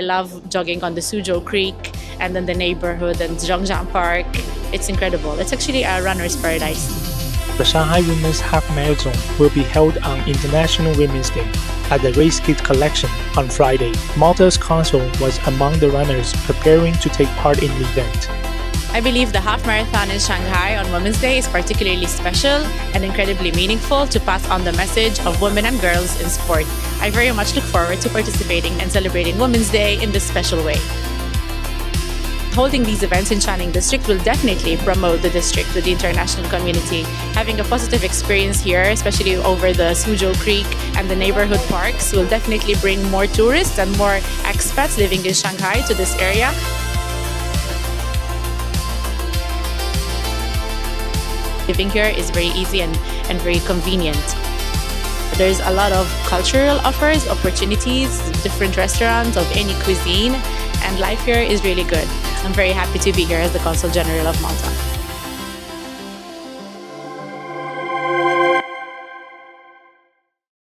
I love jogging on the Suzhou Creek and then the neighborhood and Zhongjiang Park. It's incredible. It's actually a runner's paradise. The Shanghai Women's Half Marathon will be held on International Women's Day at the Race Kit Collection on Friday. Malta's consul was among the runners preparing to take part in the event. I believe the half marathon in Shanghai on Women's Day is particularly special and incredibly meaningful to pass on the message of women and girls in sport. I very much look forward to participating and celebrating Women's Day in this special way. Holding these events in Channing District will definitely promote the district to the international community. Having a positive experience here, especially over the Suzhou Creek and the neighborhood parks, will definitely bring more tourists and more expats living in Shanghai to this area. Living here is very easy and very convenient. There's a lot of cultural offers, opportunities, different restaurants of any cuisine, and life here is really good. I'm very happy to be here as the Consul General of Malta.